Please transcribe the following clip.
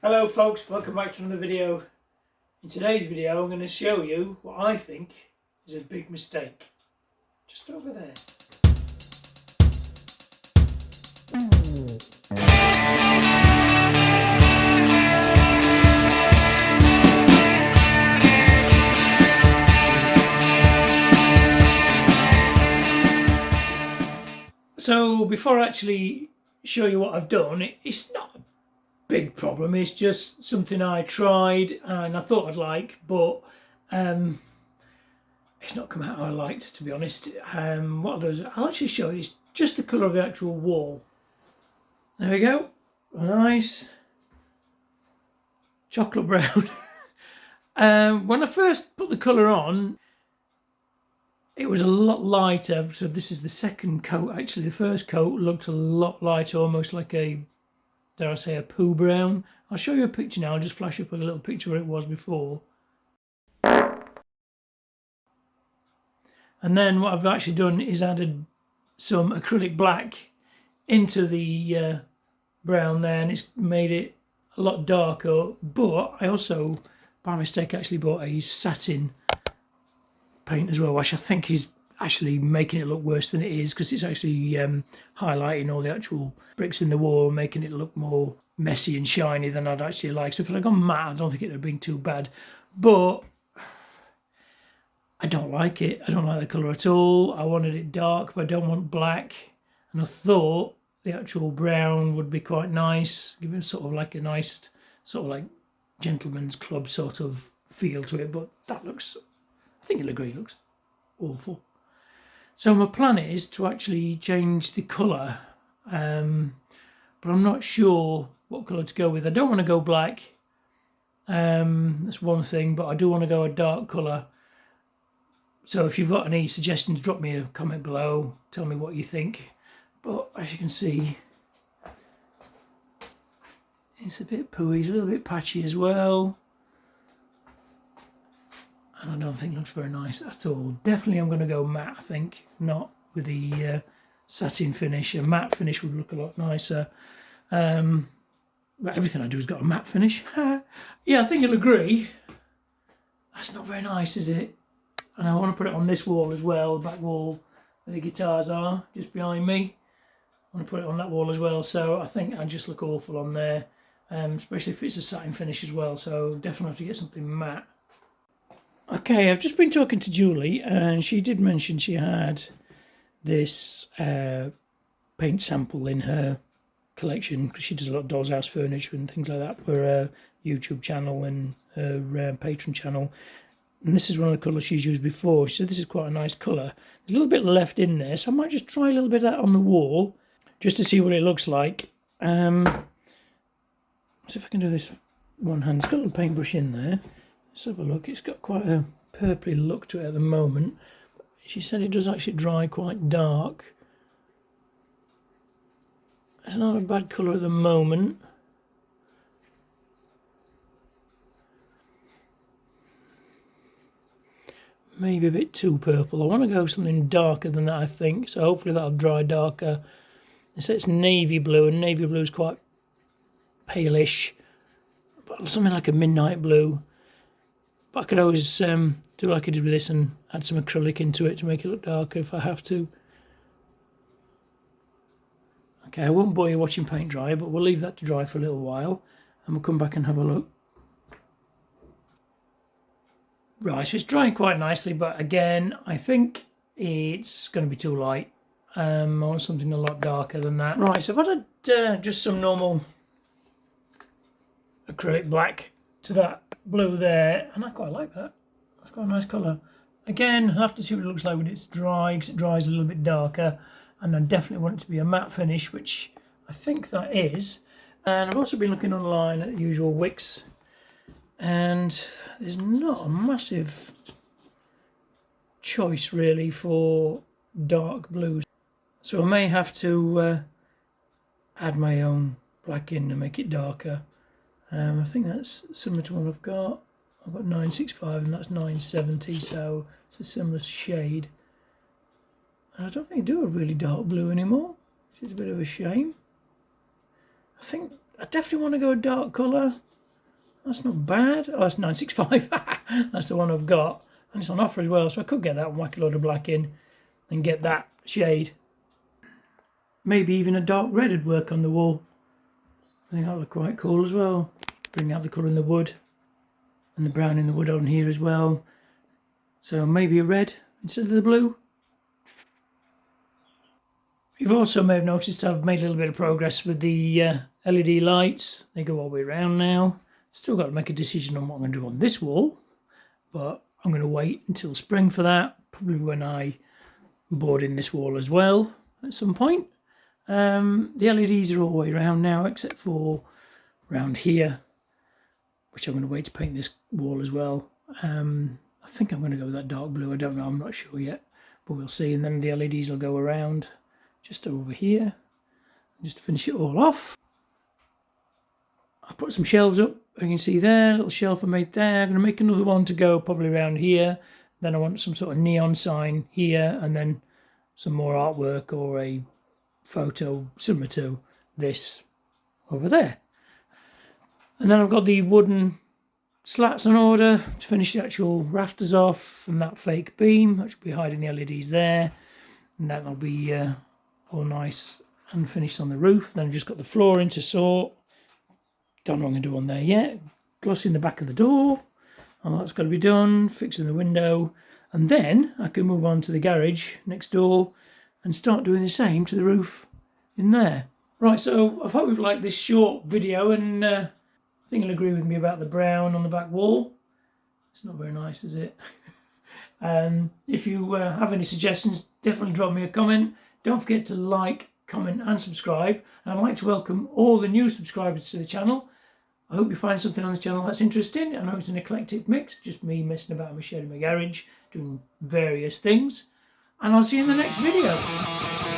Hello folks, welcome back to another video. In today's video I'm going to show you what I think is a big mistake. Just over there. So before I actually show you what I've done, it's not a big problem, it's just something I tried and I thought I'd like, but it's not come out how I liked, to be honest. What I'll do is I'll actually show you, it's just the colour of the actual wall. There we go, nice chocolate brown. When I first put the colour on, it was a lot lighter, so this is the second coat. Actually, the first coat looked a lot lighter, almost like a, dare I say, a poo brown. I'll show you a picture now. I'll just flash up a little picture where it was before. And then what I've actually done is added some acrylic black into the brown there, and it's made it a lot darker. But I also, by mistake, actually bought a satin paint as well, which I think is actually making it look worse than it is, because it's actually highlighting all the actual bricks in the wall, making it look more messy and shiny than I'd actually like. So if I'd gone matte, I don't think it would have been too bad, but I don't like it. I don't like the colour at all. I wanted it dark, but I don't want black, and I thought the actual brown would be quite nice, give it sort of like a nice sort of like gentleman's club sort of feel to it, but that looks, I think you'll agree, looks awful. So my plan is to actually change the colour, but I'm not sure what colour to go with. I don't want to go black, that's one thing, but I do want to go a dark colour. So if you've got any suggestions, drop me a comment below, tell me what you think. But as you can see, it's a bit pooey, it's a little bit patchy as well. And I don't think it looks very nice at all. Definitely I'm going to go matte, I think, not with the satin finish. A matte finish would look a lot nicer. But everything I do has got a matte finish. Yeah, I think you'll agree. That's not very nice, is it? And I want to put it on this wall as well, the back wall where the guitars are, just behind me. I want to put it on that wall as well, so I think I just look awful on there, especially if it's a satin finish as well, so definitely have to get something matte. Okay, I've just been talking to Julie, and she did mention she had this paint sample in her collection, because she does a lot of doll's house furniture and things like that for her YouTube channel and her Patreon channel. And this is one of the colours she's used before. She said this is quite a nice colour. There's a little bit left in there, so I might just try a little bit of that on the wall, just to see what it looks like. See if I can do this one hand. It's got a little paintbrush in there. Let's have a look. It's got quite a purpley look to it at the moment. She said it does actually dry quite dark. It's not a bad colour at the moment. Maybe a bit too purple. I want to go something darker than that, I think. So hopefully that'll dry darker. So it's navy blue, and navy blue is quite palish. But something like a midnight blue. But I could always do like I did with this and add some acrylic into it to make it look darker if I have to. Okay, I won't bore you watching paint dry, but we'll leave that to dry for a little while, and we'll come back and have a look. Right, so it's drying quite nicely, but again, I think it's going to be too light. I want something a lot darker than that. Right, so if I add just some normal acrylic black to that blue there, and I quite like that. That's quite a nice colour. Again, I'll have to see what it looks like when it's dry, because it dries a little bit darker, and I definitely want it to be a matte finish, which I think that is. And I've also been looking online at the usual wicks, and there's not a massive choice really for dark blues, so I may have to add my own black in to make it darker. I think that's similar to one I've got 965 and that's 970, so it's a similar shade, and I don't think they do a really dark blue anymore, which is a bit of a shame. I think I definitely want to go a dark colour. That's not bad. Oh, that's 965. That's the one I've got. And it's on offer as well, so I could get that and whack a load of black in and get that shade. Maybe even a dark red would work on the wall. I think that would look quite cool as well. Bring out the colour in the wood and the brown in the wood on here as well. So maybe a red instead of the blue. You've also may have noticed I've made a little bit of progress with the LED lights. They go all the way around now. Still got to make a decision on what I'm going to do on this wall, but I'm going to wait until spring for that, probably when I board in this wall as well at some point. The LEDs are all the way around now except for around here, which I'm going to wait to paint this wall as well. I think I'm going to go with that dark blue. I don't know, I'm not sure yet, but we'll see. And then the LEDs will go around just over here, just to finish it all off. I put some shelves up, you can see there, a little shelf I made there. I'm going to make another one to go probably around here. Then I want some sort of neon sign here, and then some more artwork or a photo similar to this over there. And then I've got the wooden slats on order to finish the actual rafters off and that fake beam, which will be hiding the LEDs there. And that'll be all nice and finished on the roof. Then I've just got the floor in to sort. Don't know what I'm going to do on there yet. Glossing the back of the door. And that's got to be done. Fixing the window. And then I can move on to the garage next door and start doing the same to the roof in there. Right, so I hope you've liked this short video, and I think you'll agree with me about the brown on the back wall. It's not very nice, is it? If you have any suggestions, definitely drop me a comment. Don't forget to like, comment and subscribe. And I'd like to welcome all the new subscribers to the channel. I hope you find something on this channel that's interesting. I know it's an eclectic mix, just me messing about in my shed in my garage, doing various things. And I'll see you in the next video.